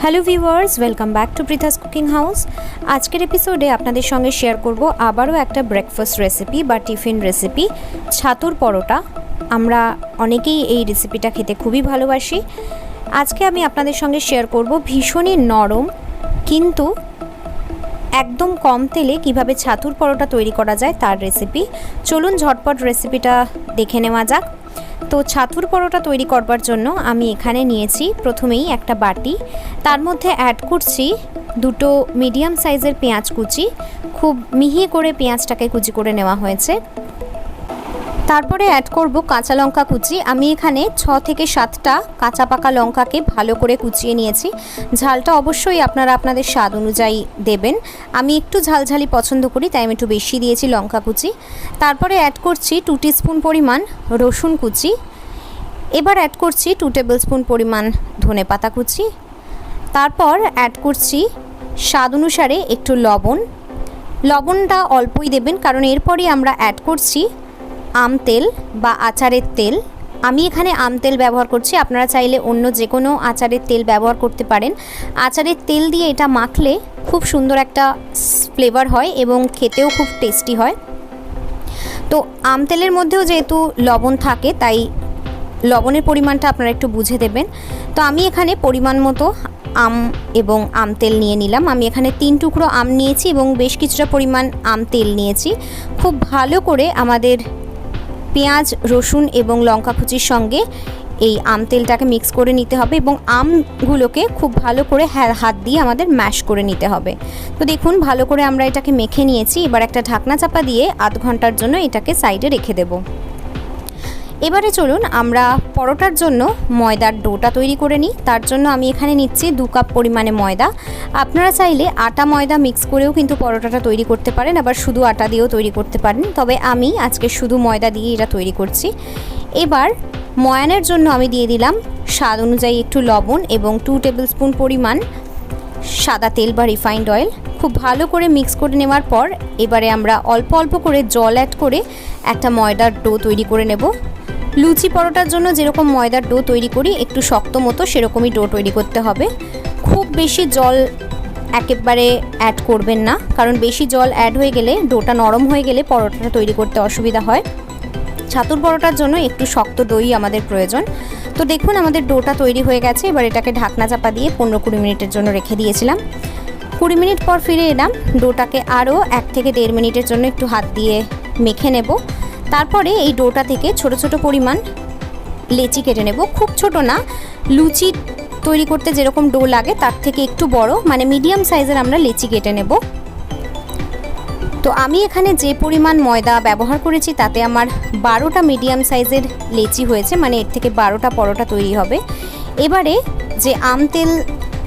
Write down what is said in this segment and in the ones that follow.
Hello viewers, welcome back to Pritha's cooking house. আজকের এপিসোডে আপনাদের সঙ্গে শেয়ার করব আবারও একটা ব্রেকফাস্ট রেসিপি বা টিফিন রেসিপি, ছাতুর পরোটা। আমরা অনেকেই এই রেসিপিটা খেতে খুবই ভালোবাসি। আজকে আমি আপনাদের সঙ্গে শেয়ার করব ভীষণই নরম কিন্তু একদম কম তেলে কিভাবে ছাতুর পরোটা তৈরি করা যায় তার রেসিপি। চলুন ঝটপট রেসিপিটা দেখে নেওয়া যাক। তো ছাতুর পরোটা তৈরি করবার জন্য আমি এখানে নিয়েছি প্রথমেই একটা বাটি, তার মধ্যে অ্যাড করছি দুটো মিডিয়াম সাইজের পেঁয়াজ কুচি। খুব মিহি করে পেঁয়াজটাকে কুচি করে নেওয়া হয়েছে। তারপরে অ্যাড করব কাঁচা লঙ্কা কুচি। আমি এখানে 6 থেকে 7টা কাঁচা পাকা লঙ্কাকে ভালো করে কুচিয়ে নিয়েছি। ঝালটা অবশ্যই আপনারা আপনাদের স্বাদ অনুযায়ী দেবেন। আমি একটু ঝালঝালি পছন্দ করি, তাই আমি একটু বেশি দিয়েছি লঙ্কা কুচি। তারপরে অ্যাড করছি 2 টিস্পুন পরিমাণ রসুন কুচি। এবার অ্যাড করছি 2 টেবিল স্পুন পরিমাণ ধনেপাতা কুচি। তারপর অ্যাড করছি স্বাদ অনুসারে একটু লবণ। লবণটা অল্পই দেবেন, কারণ এরপরই আমরা অ্যাড করছি আম তেল বা আচারের তেল। আমি এখানে আম তেল ব্যবহার করছি, আপনারা চাইলে অন্য যে কোনো আচারের তেল ব্যবহার করতে পারেন। আচারের তেল দিয়ে এটা মাখলে খুব সুন্দর একটা ফ্লেভার হয় এবং খেতেও খুব টেস্টি হয়। তো আম তেলের মধ্যেও যেহেতু লবণ থাকে, তাই লবণের পরিমাণটা আপনারা একটু বুঝে দেবেন। তো আমি এখানে পরিমাণ মতো আম এবং আম তেল নিয়ে নিলাম। আমি এখানে 3 টুকরো আম নিয়েছি এবং বেশ কিছুটা পরিমাণ আম তেল নিয়েছি। খুব ভালো করে আমাদের পেঁয়াজ, রসুন এবং লঙ্কা কুচির সঙ্গে এই আম তেলটাকে মিক্স করে নিতে হবে এবং আমগুলোকে খুব ভালো করে হাত দিয়ে আমাদের ম্যাশ করে নিতে হবে। তো দেখুন, ভালো করে আমরা এটাকে মেখে নিয়েছি। এবার একটা ঢাকনা চাপা দিয়ে আধ ঘন্টার জন্য এটাকে সাইডে রেখে দেব। এবারে চলুন আমরা পরোটার জন্য ময়দার ডোটা তৈরি করে নিই। তার জন্য আমি এখানে নিচ্ছি 2 কাপ পরিমাণে ময়দা। আপনারা চাইলে আটা ময়দা মিক্স করেও কিন্তু পরোটাটা তৈরি করতে পারেন, আবার শুধু আটা দিয়েও তৈরি করতে পারেন। তবে আমি আজকে শুধু ময়দা দিয়ে এটা তৈরি করছি। এবার ময়ানের জন্য আমি দিয়ে দিলাম স্বাদ অনুযায়ী একটু লবণ এবং 2 টেবিল স্পুন পরিমাণ সাদা তেল বা রিফাইন্ড অয়েল। খুব ভালো করে মিক্স করে নেওয়ার পর এবারে আমরা অল্প অল্প করে জল অ্যাড করে একটা ময়দার ডো তৈরি করে নেব। লুচি পরোটার জন্য যেরকম ময়দার ডো তৈরি করি, একটু শক্ত মতো সেরকমই ডো তৈরি করতে হবে। খুব বেশি জল একেবারে অ্যাড করবেন না, কারণ বেশি জল অ্যাড হয়ে গেলে ডোটা নরম হয়ে গেলে পরোটাটা তৈরি করতে অসুবিধা হয়। ছাতুর পরোটার জন্য একটু শক্ত দই আমাদের প্রয়োজন। তো দেখুন, আমাদের ডোটা তৈরি হয়ে গেছে। এবার এটাকে ঢাকনা চাপা দিয়ে 15-20 মিনিটের জন্য রেখে দিয়েছিলাম। 20 মিনিট পর ফিরে এলাম। ডোটাকে আরও 1 থেকে 1.5 মিনিটের জন্য একটু হাত দিয়ে মেখে নেব। তারপরে এই ডোটা থেকে ছোট ছোট পরিমাণ লেচি কেটে নেব। খুব ছোট না, লুচি তৈরি করতে যেরকম ডো লাগে তার থেকে একটু বড়, মানে মিডিয়াম সাইজের আমরা লেচি কেটে নেব। তো আমি এখানে যে পরিমাণ ময়দা ব্যবহার করেছি তাতে আমার 12টা মিডিয়াম সাইজের লেচি হয়েছে, মানে এর থেকে 12টা পরোটা তৈরি হবে। এবারে যে আম তেল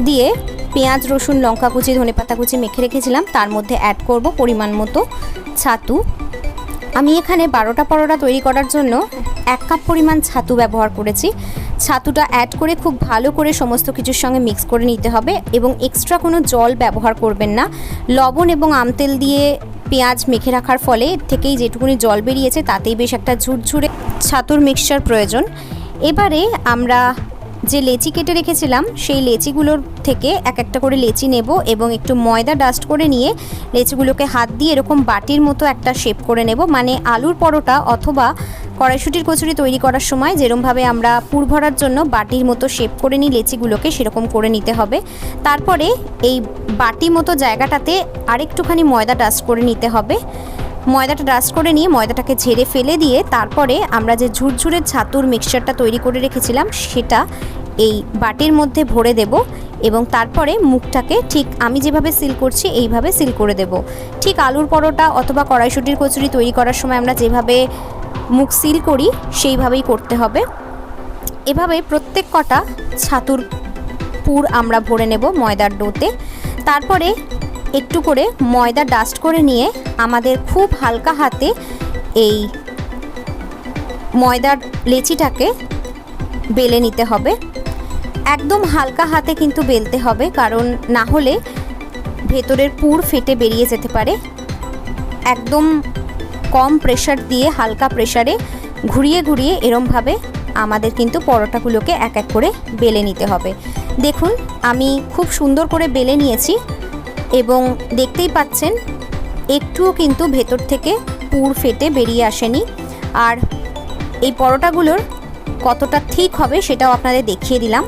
দিয়ে পেঁয়াজ, রসুন, লঙ্কা কুচি, ধনেপাতা কুচি মেখে রেখেছিলাম তার মধ্যে অ্যাড করব পরিমাণ মতো ছাতু। আমি এখানে 12টা পরোটা তৈরি করার জন্য 1 কাপ পরিমাণ ছাতু ব্যবহার করেছি। ছাতুটা অ্যাড করে খুব ভালো করে সমস্ত কিছুর সঙ্গে মিক্স করে নিতে হবে এবং এক্সট্রা কোনো জল ব্যবহার করবেন না। লবণ এবং আম তেল দিয়ে পেঁয়াজ মেখে রাখার ফলে এর থেকেই যেটুকুনি জল বেরিয়েছে তাতেই বেশ একটা ঝুরঝুরে ছাতুর মিক্সচার প্রয়োজন। এবারে আমরা যে লেচি কেটে রেখেছিলাম সেই লেচিগুলোর থেকে একটা করে লেচি নেব এবং একটু ময়দা ডাস্ট করে নিয়ে লেচিগুলোকে হাত দিয়ে এরকম বাটির মতো একটা শেপ করে নেব। মানে আলুর পরোটা অথবা কড়াইশুঁটির কচুরি তৈরি করার সময় যেরকমভাবে আমরা পুর ভরার জন্য বাটির মতো শেপ করে নিই লেচিগুলোকে, সেরকম করে নিতে হবে। তারপরে এই বাটি মতো জায়গাটাতে আরেকটুখানি ময়দা ডাস্ট করে নিতে হবে। ময়দাটা ডাস্ট করে নিয়ে ময়দাটাকে ঝেড়ে ফেলে দিয়ে তারপরে আমরা যে ঝুরঝুরে ছাতুর মিক্সচারটা তৈরি করে রেখেছিলাম সেটা এই বাটির মধ্যে ভরে দেব এবং তারপরে মুখটাকে ঠিক আমি যেভাবে সিল করছি এইভাবে সিল করে দেব। ঠিক আলুর পরোটা অথবা কড়াইশুঁটির কচুরি তৈরি করার সময় আমরা যেভাবে মুখ সিল করি সেইভাবেই করতে হবে। এভাবে প্রত্যেক কটা ছাতুর পুর আমরা ভরে নেব ময়দার ডোতে। তারপরে একটু করে ময়দা ডাস্ট করে নিয়ে আমাদের খুব হালকা হাতে এই ময়দার লেচিটাকে বেলে নিতে হবে। একদম হালকা হাতে কিন্তু বেলতে হবে, কারণ না হলে ভেতরের পুর ফেটে বেরিয়ে যেতে পারে। একদম কম প্রেশার দিয়ে হালকা প্রেশারে ঘুরিয়ে ঘুরিয়ে এরমভাবে আমাদের কিন্তু পরোটাগুলোকে এক এক করে বেলে নিতে হবে। দেখুন আমি খুব সুন্দর করে বেলে নিয়েছি এবং দেখতেই পাচ্ছেন একটুও কিন্তু ভেতর থেকে পুর ফেটে বেরিয়ে আসেনি। আর এই পরোটাগুলোর কতটা ঠিক হবে সেটাও আপনাদের দেখিয়ে দিলাম।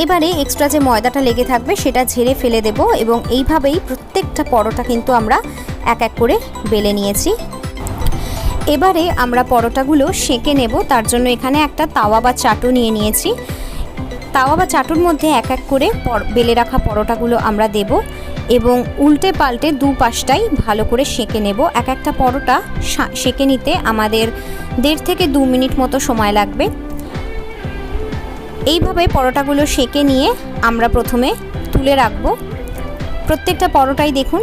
এবারে এক্সট্রা যে ময়দাটা লেগে থাকবে সেটা ঝেড়ে ফেলে দেব এবং এইভাবেই প্রত্যেকটা পরোটা কিন্তু আমরা এক এক করে বেলে নিয়েছি। এবারে আমরা পরোটাগুলো সেঁকে নেব। তার জন্য এখানে একটা তাওয়া বা চাটু নিয়ে নিয়েছি। তাওয়া বা চাটুর মধ্যে এক এক করে বেলে রাখা পরোটাগুলো আমরা দেব এবং উল্টে পাল্টে দুপাশটাই ভালো করে সেঁকে নেব। এক একটা পরোটা সেঁকে নিতে আমাদের 1.5 থেকে 2 মিনিট মতো সময় লাগবে। এইভাবে পরোটাগুলো সেঁকে নিয়ে আমরা প্রথমে তুলে রাখব। প্রত্যেকটা পরোটাই দেখুন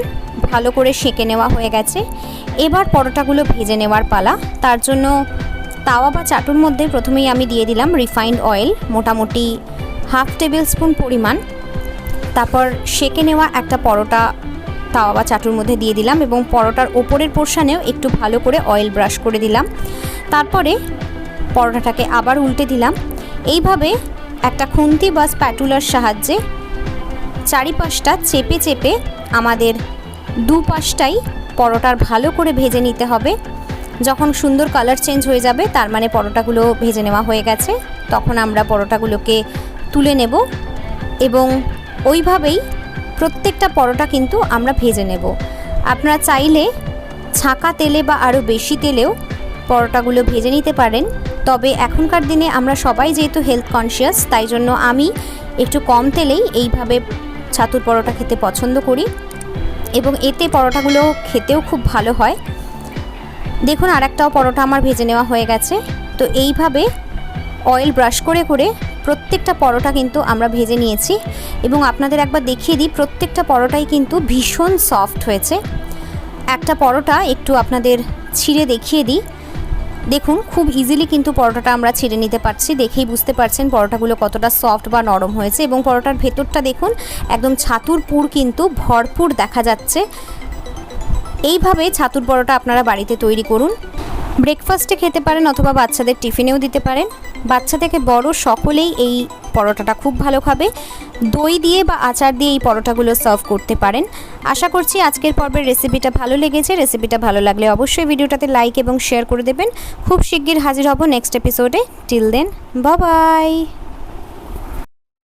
ভালো করে সেঁকে নেওয়া হয়ে গেছে। এবার পরোটাগুলো ভেজে নেওয়ার পালা। তার জন্য তাওয়া বা চাটুর মধ্যে প্রথমেই আমি দিয়ে দিলাম রিফাইন্ড অয়েল, মোটামুটি 1/2 টেবিল স্পুন পরিমাণ। তারপর সেঁকে নেওয়া একটা পরোটা তাওয়া বা চাটুর মধ্যে দিয়ে দিলাম এবং পরোটার ওপরের পোর্শনেও একটু ভালো করে অয়েল ব্রাশ করে দিলাম। তারপরে পরোটাটাকে আবার উল্টে দিলাম। এইভাবে একটা খুন্তি বা স্প্যাটুলার সাহায্যে চারিপাশটা চেপে চেপে আমাদের দুপাশটাই পরোটার ভালো করে ভেজে নিতে হবে। যখন সুন্দর কালার চেঞ্জ হয়ে যাবে তার মানে পরোটাগুলো ভেজে নেওয়া হয়ে গেছে। তখন আমরা পরোটাগুলোকে তুলে নেব এবং ওইভাবেই প্রত্যেকটা পরোটা কিন্তু আমরা ভেজে নেব। আপনারা চাইলে ছাঁকা তেলে বা আরও বেশি তেলেও পরোটাগুলো ভেজে নিতে পারেন। তবে এখনকার দিনে আমরা সবাই যেহেতু হেলথ কনসিয়াস, তাই জন্য আমি একটু কম তেলেই এইভাবে ছাতুর পরোটা খেতে পছন্দ করি এবং এতে পরোটাগুলো খেতেও খুব ভালো হয়। দেখুন আরেকটাও পরোটা আমার ভেজে নেওয়া হয়ে গেছে। তো এইভাবে অয়েল ব্রাশ করে করে প্রত্যেকটা পরোটা কিন্তু আমরা ভেজে নিয়েছি এবং আপনাদের একবার দেখিয়ে দিই, প্রত্যেকটা পরোটাই কিন্তু ভীষণ সফট হয়েছে। একটা পরোটা একটু আপনাদের ছিঁড়ে দেখিয়ে দিই। দেখুন খুব ইজিলি কিন্তু পরোটাটা আমরা ছিঁড়ে নিতে পারছি। দেখেই বুঝতে পারছেন পরোটাগুলো কতটা সফট বা নরম হয়েছে এবং পরোটার ভেতরটা দেখুন একদম ছাতুর পুর কিন্তু ভরপুর দেখা যাচ্ছে। এইভাবে ছাতুর পরোটা আপনারা বাড়িতে তৈরি করুন। ব্রেকফাস্টে খেতে পারেন অথবা বাচ্চাদের টিফিনেও দিতে পারেন। বাচ্চা থেকে বড় সকলেই এই পরোটাটা খুব ভালো খাবে। দই দিয়ে বা আচার দিয়ে এই পরোটাগুলো সার্ভ করতে পারেন। আশা করছি আজকের পর্বের রেসিপিটা ভালো লেগেছে। রেসিপিটা ভালো লাগলে অবশ্যই ভিডিওটাতে লাইক এবং শেয়ার করে দেবেন। খুব শিগগির হাজির হব নেক্সট এপিসোডে। Till then, bye by.